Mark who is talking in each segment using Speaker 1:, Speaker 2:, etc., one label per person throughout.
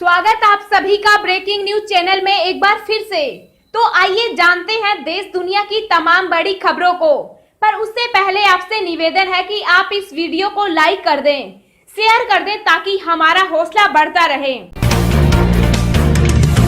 Speaker 1: स्वागत आप सभी का ब्रेकिंग न्यूज चैनल में एक बार फिर से। तो आइए जानते हैं देश दुनिया की तमाम बड़ी खबरों को। पर उससे पहले आपसे निवेदन है कि आप इस वीडियो को लाइक कर दें, शेयर कर दें ताकि हमारा हौसला बढ़ता रहे।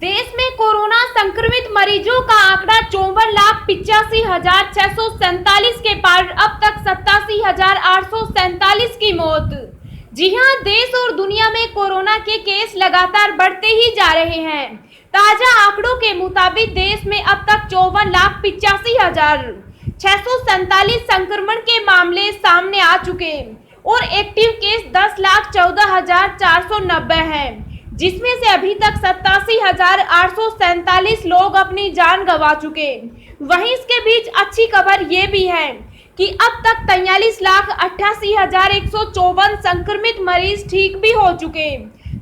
Speaker 1: देश में कोरोना संक्रमित मरीजों का आंकड़ा 54,85,647 के पार। अब तक 87,847 की मौत। जी हां, देश और दुनिया में कोरोना के केस लगातार बढ़ते ही जा रहे हैं। ताजा आंकड़ों के मुताबिक देश में अब तक 54,85,647 संक्रमण के मामले सामने आ चुके और एक्टिव केस 10,14,490 हैं, जिसमें से अभी तक 87,847 लोग अपनी जान गंवा चुके। वहीं इसके बीच अच्छी खबर ये भी है कि अब तक 43,88,154 संक्रमित मरीज ठीक भी हो चुके।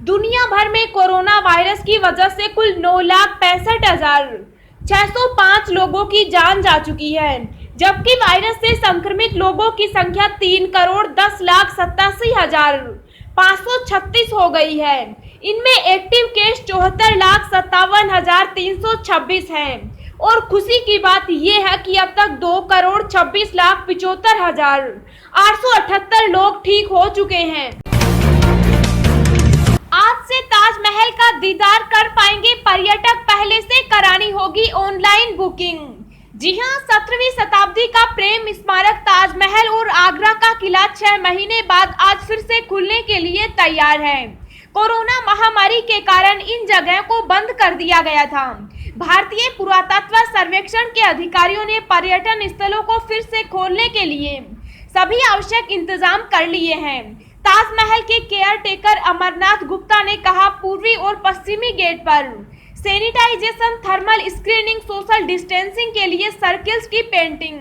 Speaker 1: दुनिया भर में कोरोना वायरस की वजह से कुल 9,65,605 लोगों की जान जा चुकी है, जबकि वायरस से संक्रमित लोगों की संख्या 3,10,87,536 हो गई है। इनमें एक्टिव केस 74,57,326 हैं और खुशी की बात यह है कि अब तक 2,26,75,878 लोग ठीक हो चुके हैं। आज से ताजमहल का दीदार कर पाएंगे पर्यटक, पहले से करानी होगी ऑनलाइन बुकिंग। जी हां, 17वीं शताब्दी का प्रेम स्मारक ताजमहल और आगरा का किला 6 महीने बाद आज फिर से खुलने के लिए तैयार है। कोरोना महामारी के कारण इन जगह को बंद कर दिया गया था। भारतीय पुरातत्व सर्वेक्षण के अधिकारियों ने पर्यटन स्थलों को फिर से खोलने के लिए सभी आवश्यक इंतजाम कर लिए हैं। ताजमहल के केयर टेकर अमरनाथ गुप्ता ने कहा, पूर्वी और पश्चिमी गेट पर sanitisation, thermal screening, social distancing के लिए सर्किल्स की पेंटिंग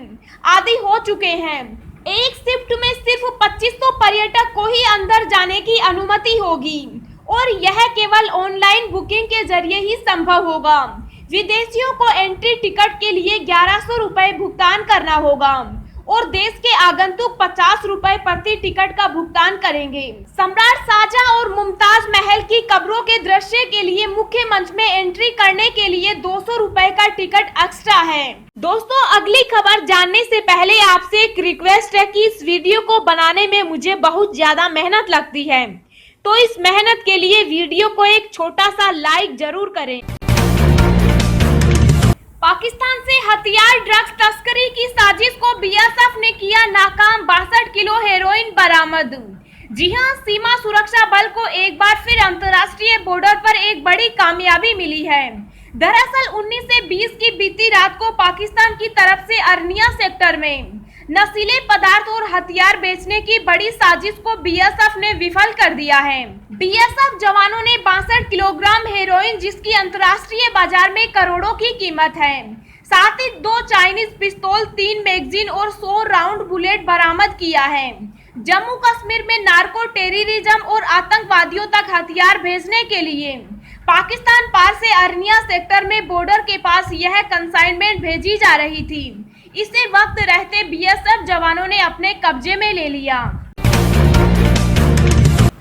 Speaker 1: आदि हो चुके हैं। एक शिफ्ट में सिर्फ 2500 पर्यटक को ही अंदर जाने की अनुमति होगी और यह केवल ऑनलाइन बुकिंग के जरिए ही संभव होगा। विदेशियों को एंट्री टिकट के लिए 1100 रुपए भुगतान करना होगा और देश के आगंतुक 50 रुपए प्रति टिकट का भुगतान करेंगे। सम्राट शाहजहां और मुमताज महल की कब्रों के दृश्य के लिए मुख्य मंच में एंट्री करने के लिए 200 रुपए का टिकट एक्स्ट्रा है। दोस्तों, अगली खबर जानने से पहले आपसे एक रिक्वेस्ट है कि इस वीडियो को बनाने में मुझे बहुत ज्यादा मेहनत लगती है, तो इस मेहनत के लिए वीडियो को एक छोटा सा लाइक जरूर करें। पाकिस्तान से हथियार ड्रग्स तस्करी की साजिश को बीएसएफ ने किया नाकाम, 62 किलो हेरोइन बरामद। जी हां, सीमा सुरक्षा बल को एक बार फिर अंतर्राष्ट्रीय बॉर्डर पर एक बड़ी कामयाबी मिली है। दरअसल 19 से 20 की बीती रात को पाकिस्तान की तरफ से अरनिया सेक्टर में नशीले पदार्थ और हथियार बेचने की बड़ी साजिश को बीएसएफ ने विफल कर दिया है। बीएसएफ जवानों ने 62 किलोग्राम हेरोइन, जिसकी अंतर्राष्ट्रीय बाजार में करोड़ों की कीमत है, साथ ही 2 चाइनीज पिस्तौल, 3 मैगजीन और 100 राउंड बुलेट बरामद किया है। जम्मू कश्मीर में नार्को टेररिज्म और आतंकवादियों तक हथियार भेजने के लिए पाकिस्तान पार से अरनिया सेक्टर में बॉर्डर के पास यह कंसाइनमेंट भेजी जा रही थी। इसे वक्त रहते बीएसएफ जवानों ने अपने कब्जे में ले लिया।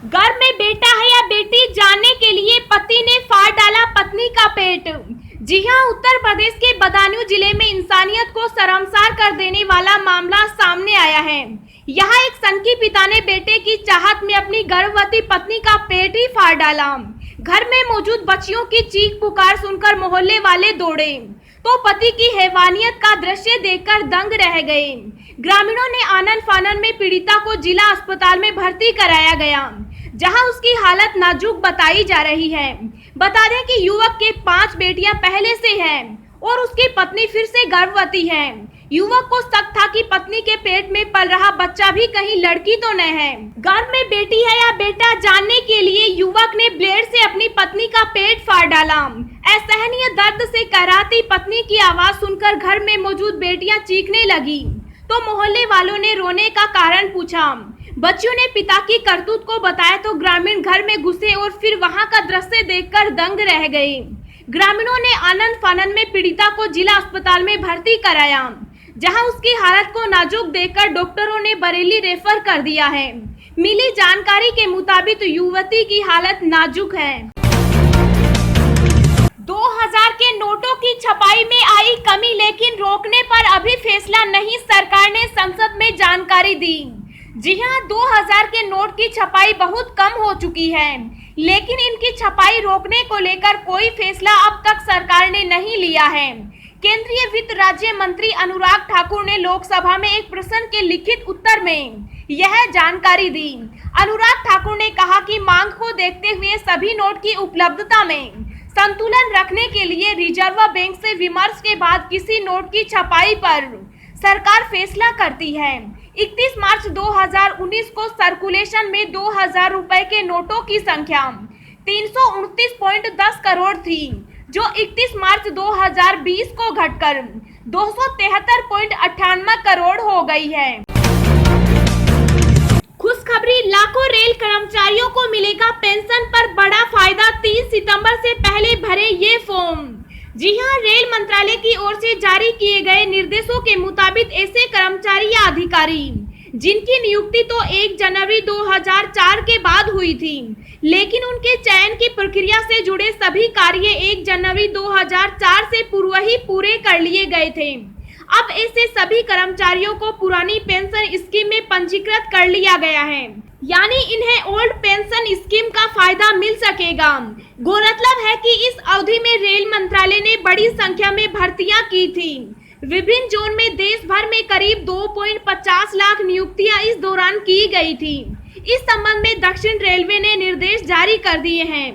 Speaker 1: घर में बेटा है या बेटी जानने के लिए पति ने फाड़ डाला पत्नी का पेट। जी हां, उत्तर प्रदेश के बदायूं जिले में इंसानियत को शर्मसार कर देने वाला मामला सामने आया है। यहाँ एक सनकी पिता ने बेटे की चाहत में अपनी गर्भवती पत्नी का पेट ही फाड़ डाला। घर में मौजूद बच्चियों की चीख पुकार सुनकर मोहल्ले वाले दौड़े तो पति की हैवानियत का दृश्य देखकर दंग रह गए। ग्रामीणों ने आनन फानन में पीड़िता को जिला अस्पताल में भर्ती कराया गया, जहां उसकी हालत नाजुक बताई जा रही है। बता दें कि युवक के 5 बेटियां पहले से हैं और उसकी पत्नी फिर से गर्भवती है। युवक को शक था कि पत्नी के पेट में पल रहा बच्चा भी कहीं लड़की तो न है। घर में बेटी है या बेटा जानने के लिए युवक ने ब्लेड से अपनी पत्नी का पेट फाड़ डाला। असहनीय दर्द से कराहती पत्नी की आवाज सुनकर घर में मौजूद बेटियां चीखने लगी तो मोहल्ले वालों ने रोने का कारण पूछा। बच्चियों ने पिता की करतूत को बताया तो ग्रामीण घर में घुसे और फिर वहां का दृश्य देखकर दंग रह गए। ग्रामीणों ने आनन फानन में पीड़िता को जिला अस्पताल में भर्ती कराया, जहां उसकी हालत को नाजुक देखकर डॉक्टरों ने बरेली रेफर कर दिया है। मिली जानकारी के मुताबिक युवती की हालत नाजुक है। 2000 के नोटों की छपाई में आई कमी, लेकिन रोकने पर अभी फैसला नहीं, सरकार ने संसद में जानकारी दी। जी हां, 2000 के नोट की छपाई बहुत कम हो चुकी है, लेकिन इनकी छपाई रोकने को लेकर कोई फैसला अब तक सरकार ने नहीं लिया है। केंद्रीय वित्त राज्य मंत्री अनुराग ठाकुर ने लोकसभा में एक प्रश्न के लिखित उत्तर में यह जानकारी दी। अनुराग ठाकुर ने कहा कि मांग को देखते हुए सभी नोट की उपलब्धता में संतुलन रखने के लिए रिजर्व बैंक से विमर्श के बाद किसी नोट की छपाई पर सरकार फैसला करती है। 31 मार्च 2019 को सर्कुलेशन में 2000 रुपए के नोटों की संख्या 329.10 करोड़ थी, जो 31 मार्च 2020 को घटकर 273.98 करोड़ हो गई है। खुशखबरी, लाखों रेल कर्मचारियों को मिलेगा पेंशन पर बड़ा फायदा, 30 सितंबर से पहले भरे ये फॉर्म। जी हां, रेल मंत्रालय की ओर से जारी किए गए निर्देशों के मुताबिक ऐसे कर्मचारी या अधिकारी जिनकी नियुक्ति तो 1 जनवरी 2004 के बाद हुई थी, लेकिन उनके चयन की प्रक्रिया से जुड़े सभी कार्य 1 जनवरी 2004 से पूर्व ही पूरे कर लिए गए थे। अब ऐसे सभी कर्मचारियों को पुरानी पेंशन स्कीम में पंजीकृत कर लिया गया है, यानी इन्हें ओल्ड पेंशन स्कीम का फायदा मिल सकेगा। गौरतलब है कि इस अवधि में रेल मंत्रालय ने बड़ी संख्या में भर्तियां की थी। विभिन्न जोन में देश भर में करीब 2.50 लाख नियुक्तियां इस दौरान की गई थी। इस संबंध में दक्षिण रेलवे ने निर्देश जारी कर दिए हैं।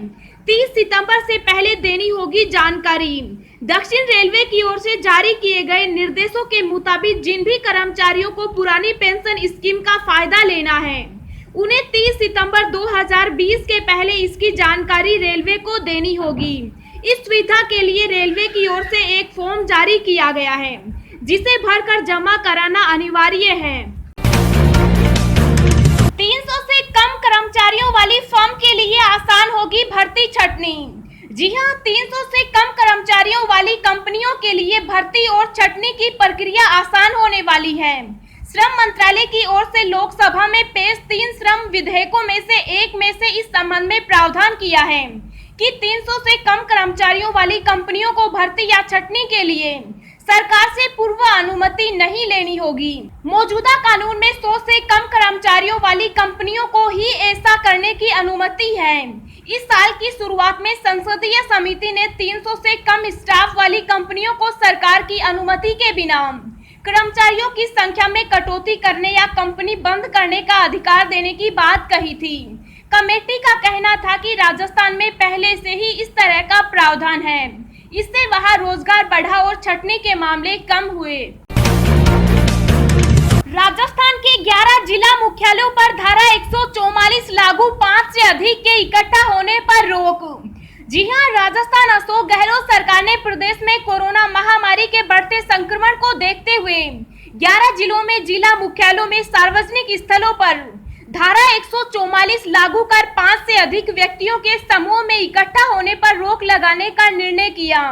Speaker 1: 30 सितंबर से पहले देनी होगी जानकारी। दक्षिण रेलवे की ओर से जारी किए गए निर्देशों के मुताबिक जिन भी कर्मचारियों को पुरानी पेंशन स्कीम का फायदा लेना है, उन्हें 30 सितंबर 2020 के पहले इसकी जानकारी रेलवे को देनी होगी। इस सुविधा के लिए रेलवे की ओर से एक फॉर्म जारी किया गया है, जिसे भरकर जमा कराना अनिवार्य है। 300 से कम कर्मचारियों वाली फर्म के लिए आसान होगी भर्ती छटनी। जी हां, 300 से कम कर्मचारियों वाली कंपनियों के लिए भर्ती और छटनी की प्रक्रिया आसान होने वाली है। श्रम मंत्रालय की ओर से लोकसभा में पेश 3 श्रम विधेयकों में से एक में से इस संबंध में प्रावधान किया है कि 300 से कम कर्मचारियों वाली कंपनियों को भर्ती या छटनी के लिए सरकार से पूर्व अनुमति नहीं लेनी होगी। मौजूदा कानून में 100 से कम कर्मचारियों वाली कंपनियों को ही ऐसा करने की अनुमति है। इस साल की शुरुआत में संसदीय समिति ने 300 से कम स्टाफ वाली कंपनियों को सरकार की अनुमति के बिना कर्मचारियों की संख्या में कटौती करने या कंपनी बंद करने का अधिकार देने की बात कही थी। कमेटी का कहना था कि राजस्थान में पहले से ही इस तरह का प्रावधान है, इससे वहां रोजगार बढ़ा और छटनी के मामले कम हुए। राजस्थान के 11 जिला मुख्यालयों पर धारा 144 लागू, 5 से अधिक के इकट्ठा होने पर रोक। जी हां, राजस्थान अशोक गहलोत सरकार ने प्रदेश में कोरोना महामारी के बढ़ते संक्रमण को देखते हुए 11 जिलों में जिला मुख्यालयों में सार्वजनिक स्थलों पर धारा 144 लागू कर 5 से अधिक व्यक्तियों के समूह में इकट्ठा होने पर रोक लगाने का निर्णय किया।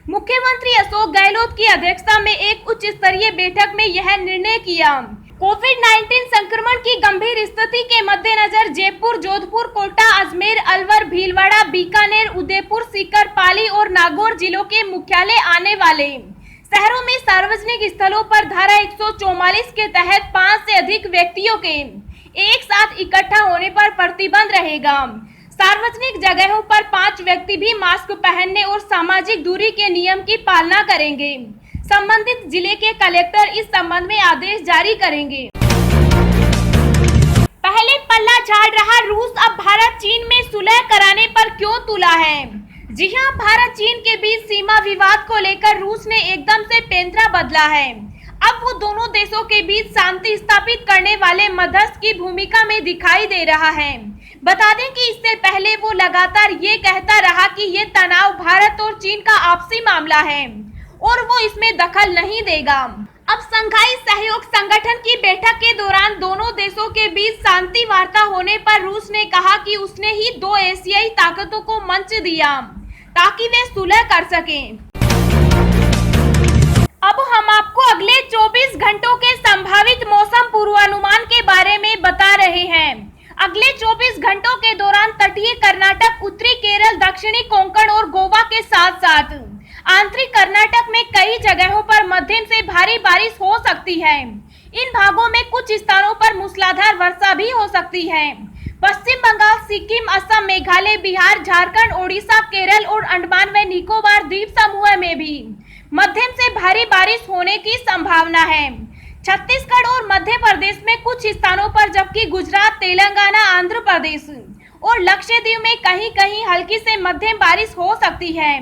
Speaker 1: मुख्यमंत्री अशोक गहलोत की अध्यक्षता में एक उच्च स्तरीय बैठक में यह निर्णय किया। कोविड-19 संक्रमण की गंभीर स्थिति के मद्देनजर जयपुर, जोधपुर, कोटा, अजमेर, अलवर, भीलवाड़ा, बीकानेर, उदयपुर, सीकर, पाली और नागौर जिलों के मुख्यालय आने वाले शहरों में सार्वजनिक स्थलों पर धारा 144 के तहत 5 से अधिक व्यक्तियों के एक साथ इकट्ठा होने पर प्रतिबंध रहेगा। सार्वजनिक जगहों पर 5 व्यक्ति भी मास्क पहनने और सामाजिक दूरी के नियम की पालना करेंगे। संबंधित जिले के कलेक्टर इस संबंध में आदेश जारी करेंगे। पहले पल्ला झाड़ रहा रूस, अब भारत चीन में सुलह कराने पर क्यों तुला है? जी हां, भारत चीन के बीच सीमा विवाद को लेकर रूस ने एकदम से पैंतरा बदला है। अब वो दोनों देशों के बीच शांति स्थापित करने वाले मध्यस्थ की भूमिका में दिखाई दे रहा है। बता दें कि इससे पहले वो लगातार ये कहता रहा कि ये तनाव भारत और चीन का आपसी मामला है और वो इसमें दखल नहीं देगा। अब शंघाई सहयोग संगठन की बैठक के दौरान दोनों देशों के बीच शांति वार्ता होने पर रूस ने कहा कि उसने ही 2 एशियाई ताकतों को मंच दिया ताकि वे सुलह कर सकें। अब हम आपको अगले 24 घंटों के संभावित मौसम पूर्वानुमान के बारे में बता रहे हैं। अगले 24 घंटों के दौरान तटीय कर्नाटक, उत्तरी केरल, दक्षिणी कोंकण और गोवा के साथ साथ आंतरिक कर्नाटक में कई जगहों पर मध्यम से भारी बारिश हो सकती है। इन भागों में कुछ स्थानों पर मूसलाधार वर्षा भी हो सकती है। पश्चिम बंगाल, सिक्किम, असम, मेघालय, बिहार, झारखंड, ओडिशा, केरल और अंडमान व निकोबार द्वीप समूह में भी मध्यम से भारी बारिश होने की संभावना है। छत्तीसगढ़ और मध्य प्रदेश में कुछ स्थानों पर, जबकि गुजरात, तेलंगाना, आंध्र प्रदेश और लक्षद्वीप में कहीं कहीं हल्की से मध्यम बारिश हो सकती है।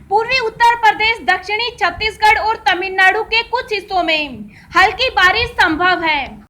Speaker 1: पूर्वी उत्तर प्रदेश, दक्षिणी छत्तीसगढ़ और तमिलनाडु के कुछ हिस्सों में हल्की बारिश संभव है।